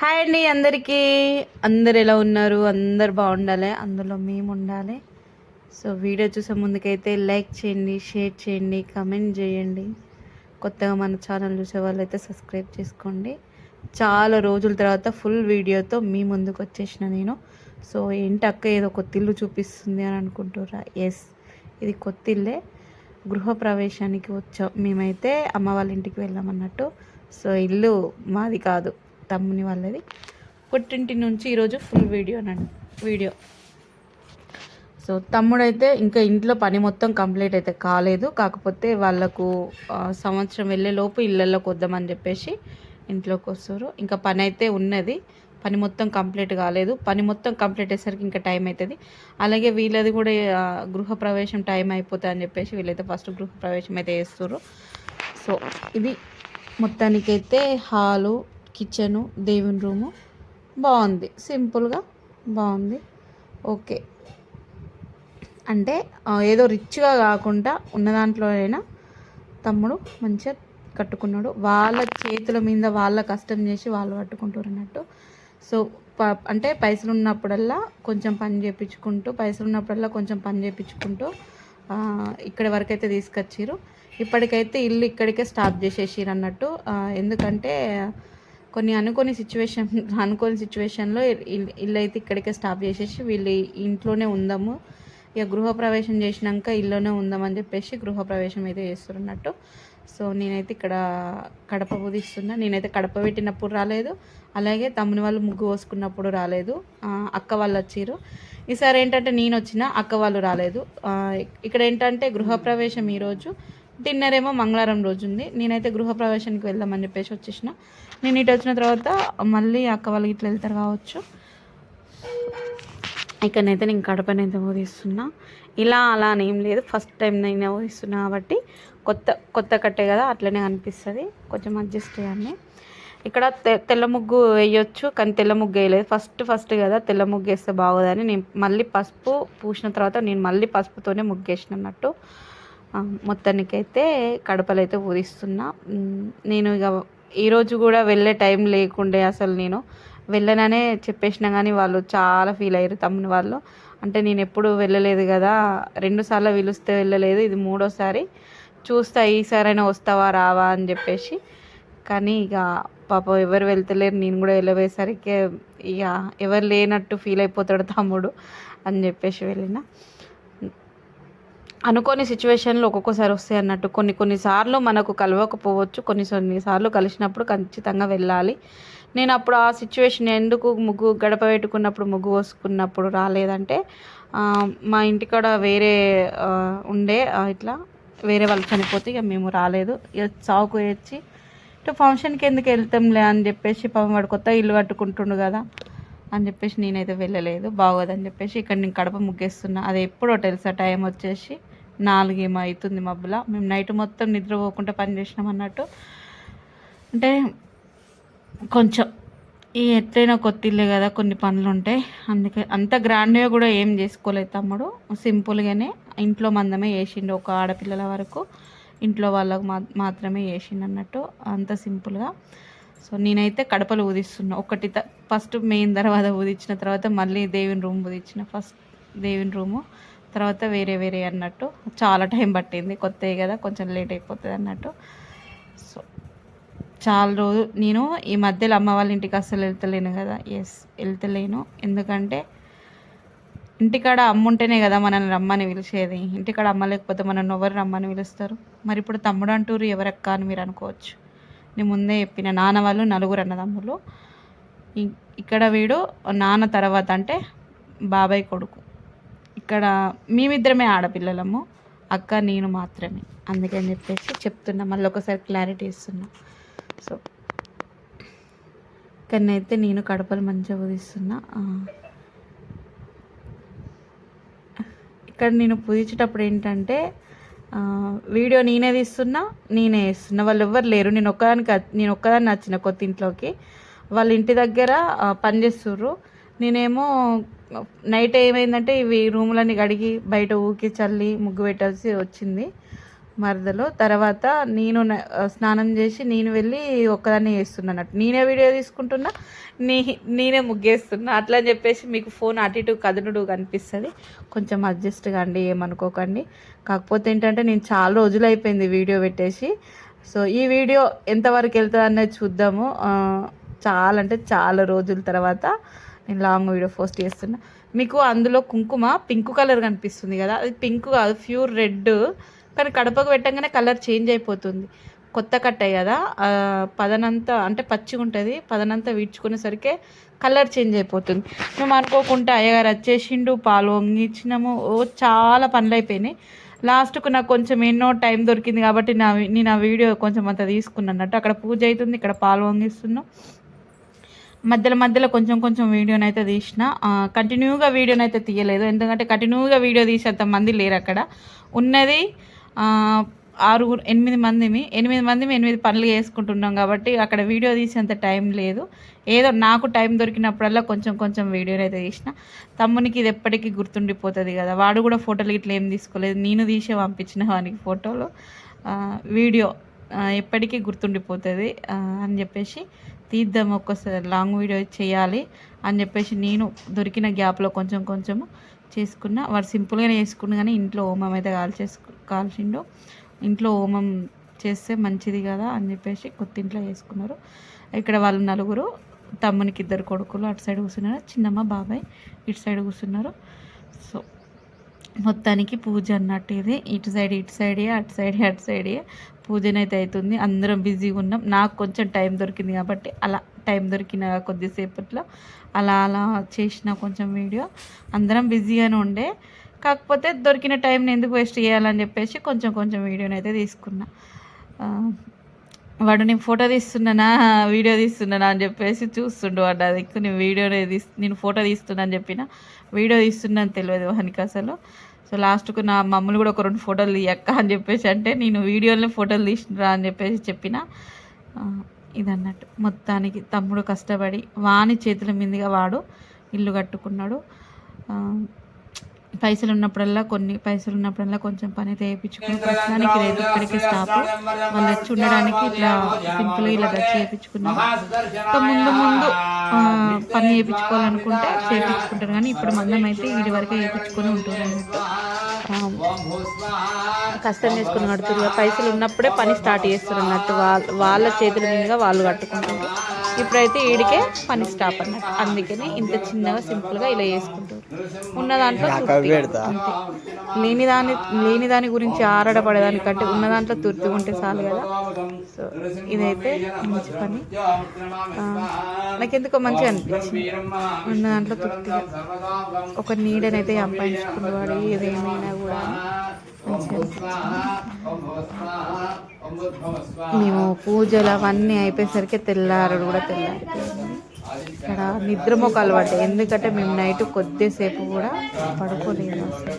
Hi అండి అందరికీ. అందరు ఎలా ఉన్నారు? అందరు బాగుండాలి, అందులో మేము ఉండాలి. సో వీడియో చూసే ముందుకైతే లైక్ చేయండి, షేర్ చేయండి, కమెంట్ చేయండి. కొత్తగా మన ఛానల్ చూసే వాళ్ళైతే సబ్స్క్రైబ్ చేసుకోండి. చాలా రోజుల తర్వాత ఫుల్ వీడియోతో మీ ముందుకు వచ్చేసిన నేను. సో ఏంటి అక్క ఏదో కొత్త ఇల్లు చూపిస్తుంది అని అనుకుంటుర్రా? ఎస్, ఇది కొత్త ఇల్లే. గృహప్రవేశానికి వచ్చాం మేమైతే, అమ్మ వాళ్ళ ఇంటికి వెళ్ళామన్నట్టు. సో ఇల్లు మాది కాదు, తమ్ముని వాళ్ళది. పుట్టింటి నుంచి ఈరోజు ఫుల్ వీడియో. సో తమ్ముడైతే ఇంకా ఇంట్లో పని మొత్తం కంప్లీట్ అయితే కాలేదు, కాకపోతే వాళ్ళకు సంవత్సరం వెళ్ళేలోపు ఇళ్ళల్లోకి వద్దామని చెప్పేసి ఇంట్లోకి వస్తారు. ఇంకా పని అయితే ఉన్నది, పని మొత్తం కంప్లీట్ కాలేదు. పని మొత్తం కంప్లీట్ అయ్యేసరికి ఇంకా టైం అవుతుంది. అలాగే వీళ్ళది కూడా గృహప్రవేశం టైం అయిపోతుంది అని చెప్పేసి వీళ్ళైతే ఫస్ట్ గృహప్రవేశం అయితే చేస్తారు. సో ఇది మొత్తానికైతే హాలు, కిచెను, దేవుని రూము బాగుంది, సింపుల్గా బాగుంది. ఓకే అంటే ఏదో రిచ్గా కాకుండా ఉన్న దాంట్లో అయినా తమ్ముడు మంచిగా కట్టుకున్నాడు. వాళ్ళ చేతుల మీద వాళ్ళ కష్టం చేసి వాళ్ళు కట్టుకుంటారు అన్నట్టు. సో అంటే పైసలు ఉన్నప్పుడల్లా కొంచెం పని చేయించుకుంటూ ఇక్కడి వరకు అయితే తీసుకొచ్చారు. ఇప్పటికైతే ఇల్లు ఇక్కడికే స్టాప్ చేసేసారు అన్నట్టు. ఎందుకంటే కొన్ని అనుకోని సిచ్యువేషన్లో ఇల్లు అయితే ఇక్కడికే స్టాప్ చేసేసి వీళ్ళు ఇంట్లోనే ఉందాము, ఇక గృహప్రవేశం చేసినాక ఇల్లునే ఉందామని చెప్పేసి గృహప్రవేశం అయితే చేస్తున్నట్టు. సో నేనైతే ఇక్కడ కడప పూజిస్తున్నా. నేనైతే కడప పెట్టినప్పుడు రాలేదు, అలాగే తమ్ముని వాళ్ళు ముగ్గు పోసుకున్నప్పుడు రాలేదు. అక్క వాళ్ళు వచ్చారు. ఈసారి ఏంటంటే నేను వచ్చిన, అక్క వాళ్ళు రాలేదు. ఇక్కడ ఏంటంటే గృహప్రవేశం ఈరోజు, డిన్నర్ ఏమో మంగళవారం రోజు ఉంది. నేనైతే గృహప్రవేశానికి వెళ్దామని చెప్పేసి వచ్చేసిన. నేను ఇటు వచ్చిన తర్వాత మళ్ళీ అక్క వాళ్ళకి ఇట్లా వెళ్తారు కావచ్చు. ఇక్కడనైతే నేను కడపనైతే ఊదిస్తున్నా. ఇలా అలా అని ఏం లేదు, ఫస్ట్ టైం నేను ఊదిస్తున్నా కాబట్టి కొత్త కట్టే కదా, అట్లనే అనిపిస్తుంది. కొంచెం అడ్జస్ట్ చేయాలి. ఇక్కడ తెల్ల ముగ్గు వేయొచ్చు, కానీ తెల్ల ముగ్గు వేయలేదు. ఫస్ట్ కదా, తెల్ల ముగ్గు వేస్తే బాగోదని నేను మళ్ళీ పసుపు పూసిన తర్వాత నేను మళ్ళీ పసుపుతోనే ముగ్గు వేసినట్టు. మొత్తానికైతే కడపలు అయితే ఊదిస్తున్నా. నేను ఇక ఈరోజు కూడా వెళ్ళే టైం లేకుండే, అసలు నేను వెళ్ళననే చెప్పేసినా కానీ వాళ్ళు చాలా ఫీల్ అయ్యారు తమ్ముని వాళ్ళు. అంటే నేను ఎప్పుడు వెళ్ళలేదు కదా, 2 సార్లు పిలిస్తే వెళ్ళలేదు, ఇది 3వ సారి. చూస్తా ఈసారైనా వస్తావా రావా అని చెప్పేసి. కానీ ఇక పాపం ఎవరు వెళ్తలేరు, నేను కూడా వెళ్ళబోయేసరికి ఇక ఎవరు లేనట్టు ఫీల్ అయిపోతాడు తమ్ముడు అని చెప్పేసి వెళ్ళిన. అనుకోని సిచ్యువేషన్లు ఒక్కొక్కసారి వస్తాయి అన్నట్టు. కొన్నిసార్లు మనకు కలవకపోవచ్చు, కొన్నిసార్లు కలిసినప్పుడు ఖచ్చితంగా వెళ్ళాలి. నేను అప్పుడు ఆ సిచ్యువేషన్ ఎందుకు గడప పెట్టుకున్నప్పుడు ముగ్గు పోసుకున్నప్పుడు రాలేదంటే, మా ఇంటికాడ వేరే ఉండే, ఇట్లా వేరే వాళ్ళు చనిపోతే ఇక మేము రాలేదు. ఇక చావుకు వచ్చి ఇటు ఫంక్షన్కి ఎందుకు వెళ్తాంలే అని చెప్పేసి, పాపం వాడు కొత్త ఇల్లు కట్టుకుంటుండు కదా అని చెప్పేసి నేనైతే వెళ్ళలేదు, బాగోదని చెప్పేసి ఇక్కడ నేను కడప ముగ్గేస్తున్నా. అది ఎప్పుడో తెలుసా, టైం వచ్చేసి 4 ఏమో అవుతుంది మబ్బులా. మేము నైట్ మొత్తం నిద్రపోకుండా పని చేసినాం అన్నట్టు. అంటే కొంచెం ఎట్లయినా కొత్త ఇల్లే కదా, కొన్ని పనులు ఉంటాయి. అందుకే అంత గ్రాండ్గా కూడా ఏం చేసుకోలేదు తమ్ముడు, సింపుల్గానే ఇంట్లో మందమే వేసిండు. ఒక ఆడపిల్లల వరకు ఇంట్లో వాళ్ళకు మాత్రమే వేసిండు అన్నట్టు, అంత సింపుల్గా. సో నేనైతే కడపలు ఊదిస్తున్నా. ఫస్ట్ మెయిన్ దర్వాజా ఊదించిన తర్వాత మళ్ళీ దేవుని రూమ్ ఊదించిన. ఫస్ట్ దేవుని రూము, తర్వాత వేరే అన్నట్టు. చాలా టైం పట్టింది, కొత్తవి కదా, కొంచెం లేట్ అయిపోతుంది అన్నట్టు. సో చాలా రోజు నేను ఈ మధ్యలో అమ్మ వాళ్ళ ఇంటికి అస్సలు వెళ్తలేను కదా. వెళ్తలేను, ఎందుకంటే ఇంటికాడ అమ్మ ఉంటేనే కదా మనల్ని రమ్మని పిలిచేది. ఇంటికాడ అమ్మ లేకపోతే మనల్ని ఎవరు రమ్మని పిలుస్తారు? మరి ఇప్పుడు తమ్ముడు అంటూరు ఎవరక్క అని మీరు అనుకోవచ్చు. నేను ముందే చెప్పిన, నాన్న వాళ్ళు 4 అన్నదమ్ములు. ఇక్కడ వీడు నాన్న తర్వాత అంటే బాబాయ్ కొడుకు. ఇక్కడ మేమిద్దరమే ఆడపిల్లలము, అక్క నేను మాత్రమే. అందుకని చెప్పేసి చెప్తున్నా, మళ్ళీ ఒకసారి క్లారిటీ ఇస్తున్నా. సో ఇక్కడనైతే నేను కడపలు మంచిగా పూజిస్తున్నా. ఇక్కడ నేను పూజించేటప్పుడు ఏంటంటే, వీడియో నేనే తీస్తున్నా, నేనే వేస్తున్నా. వాళ్ళు ఎవ్వరు లేరు, నేను ఒక్కదాన్ని వచ్చిన కొత్త ఇంట్లోకి. వాళ్ళ ఇంటి దగ్గర పనిచేస్తుర్రు. నేనేమో నైట్ ఏమైందంటే ఇవి రూములన్నీ కడిగి బయట ఊకి చల్లి ముగ్గు పెట్టాల్సి వచ్చింది. మరదలు. తర్వాత నేను స్నానం చేసి నేను వెళ్ళి ఒక్కదాన్ని చేస్తున్నట్టు, నేనే వీడియో తీసుకుంటున్నా, నేనే ముగ్గేస్తున్నా. అట్లా అని చెప్పేసి మీకు ఫోన్ అటు ఇటు కదునుడు కనిపిస్తుంది, కొంచెం అడ్జస్ట్ కాండి, ఏమనుకోకండి. కాకపోతే ఏంటంటే నేను చాలా రోజులు అయిపోయింది వీడియో పెట్టేసి. సో ఈ వీడియో ఎంతవరకు వెళ్తుంది అనేది చూద్దాము. చాలా అంటే చాలా రోజుల తర్వాత నేను లాంగ్ వీడియో పోస్ట్ చేస్తున్నా. మీకు అందులో కుంకుమ పింక్ కలర్ కనిపిస్తుంది కదా, అది పింక్ కాదు, ప్యూర్ రెడ్. కానీ కడపకు పెట్టంగానే కలర్ చేంజ్ అయిపోతుంది. కొత్త కట్టాయి కదా, పదనంతా అంటే పచ్చిగా ఉంటుంది, పదనంతా వీడ్చుకునేసరికి కలర్ చేంజ్ అయిపోతుంది. మేము అనుకోకుండా అయ్యగారు వచ్చేసిండు, పాలు వంగిచ్చినాము, చాలా పనులు అయిపోయినాయి. లాస్ట్కు నాకు కొంచెం ఎన్నో టైం దొరికింది కాబట్టి నేను ఆ వీడియో కొంచెం అంత తీసుకున్నాను అన్నట్టు. అక్కడ పూజ అవుతుంది, ఇక్కడ పాలు వంగిస్తున్నాం. మధ్యలో కొంచెం వీడియోని అయితే తీసిన. కంటిన్యూగా వీడియోని అయితే తీయలేదు, ఎందుకంటే కంటిన్యూగా వీడియో తీసేంత మంది లేరు అక్కడ. ఉన్నది 8 మందిమి 8 పనులు చేసుకుంటున్నాం కాబట్టి అక్కడ వీడియో తీసేంత టైం లేదు. ఏదో నాకు టైం దొరికినప్పుడల్లా కొంచెం వీడియోని అయితే తీసిన. తమ్మునికి ఇది ఎప్పటికీ గుర్తుండిపోతుంది కదా, వాడు కూడా ఫోటోలు ఇట్లా ఏం తీసుకోలేదు, నేను తీసే పంపించిన వానికి ఫోటోలు. వీడియో ఎప్పటికీ గుర్తుండిపోతుంది అని చెప్పేసి తీద్దాం, ఒక్కసారి లాంగ్ వీడియో చేయాలి అని చెప్పేసి నేను దొరికిన గ్యాప్లో కొంచెం చేసుకున్నా. వాడు సింపుల్గానే చేసుకున్నా, కానీ ఇంట్లో హోమం అయితే కాల్చిండు. ఇంట్లో హోమం చేస్తే మంచిది కదా అని చెప్పేసి కొత్త ఇంట్లో చేసుకున్నారు. ఇక్కడ వాళ్ళు నలుగురు, తమ్మునికి 2 కొడుకులు అటు సైడ్ కూర్చున్నారు, చిన్నమ్మ బాబాయ్ ఇటు సైడ్ కూర్చున్నారు. సో మొత్తానికి పూజ అన్నట్టు ఇది, ఇటు సైడే అటు సైడే పూజనైతే అవుతుంది. అందరం బిజీగా ఉన్నాం. నాకు కొంచెం టైం దొరికింది కాబట్టి అలా టైం దొరికిన కొద్దిసేపట్లో అలా చేసిన కొంచెం వీడియో. అందరం బిజీగానే ఉండే, కాకపోతే దొరికిన టైంని ఎందుకు వేస్ట్ చేయాలని చెప్పేసి కొంచెం వీడియోని అయితే తీసుకున్నా. వాడు నేను ఫోటో తీస్తున్నానా వీడియో తీస్తున్నానా అని చెప్పేసి చూస్తుండు. వాడు అది ఎక్కువ నేను ఫోటో తీస్తున్నా అని చెప్పిన, వీడియో తీస్తున్నా అని తెలియదు వానికి అసలు. సో లాస్ట్కు నా మమ్మల్ని కూడా ఒక 2 ఫోటోలు తీయక్క అని చెప్పేసి అంటే, నేను వీడియోలో ఫోటోలు తీసినరా అని చెప్పేసి చెప్పిన. ఇదన్నట్టు మొత్తానికి తమ్ముడు కష్టపడి వాని చేతుల మీదుగా వాడు ఇల్లు కట్టుకున్నాడు. పైసలు ఉన్నప్పుడల్లా కొంచెం పని అయితే వేయించుకుని ప్రస్తుతానికి లేదు, ఇక్కడికి స్టాప్. వాళ్ళు వచ్చి ఉండడానికి ఇట్లా సింపుల్గా ఇలా గచ్చి వేయించుకున్నాను. ఇంకా ముందు పని వేయించుకోవాలనుకుంటే చేయించుకుంటారు, కానీ ఇప్పుడు మందం అయితే వీడి వరకే వేయించుకొని ఉంటుంది అన్నట్టు. కష్టం చేసుకుని కడుతున్నారు, పైసలు ఉన్నప్పుడే పని స్టార్ట్ చేస్తారు అన్నట్టు. వాళ్ళ చేతుల మీదుగా వాళ్ళు కట్టుకుంటారు. ఇప్పుడైతే వీడికే పని స్టాప్ అన్నట్టు, అందుకని ఇంత చిన్నగా సింపుల్గా ఇలా చేసుకుంటారు. ఉన్న దాంట్లో లేని దాని గురించి ఆరాడపడేదానికంటే ఉన్న దాంట్లో తృప్తిగా ఉంటే చాలు కదా. సో ఇదైతే మంచి పని, నాకెందుకో మంచిగా అనిపించింది. ఉన్న దాంట్లో తృప్తిగా ఒక నీడనైతే సంపాదించుకునేవాడు, ఏదేమైనా కూడా మంచిగా మేము పూజలు అవన్నీ అయిపోయేసరికి తెల్లారి ఇక్కడ నిద్ర మొక్క అలవాటు, ఎందుకంటే మేము నైట్ కొద్దిసేపు కూడా పడుకోలేము అసలు.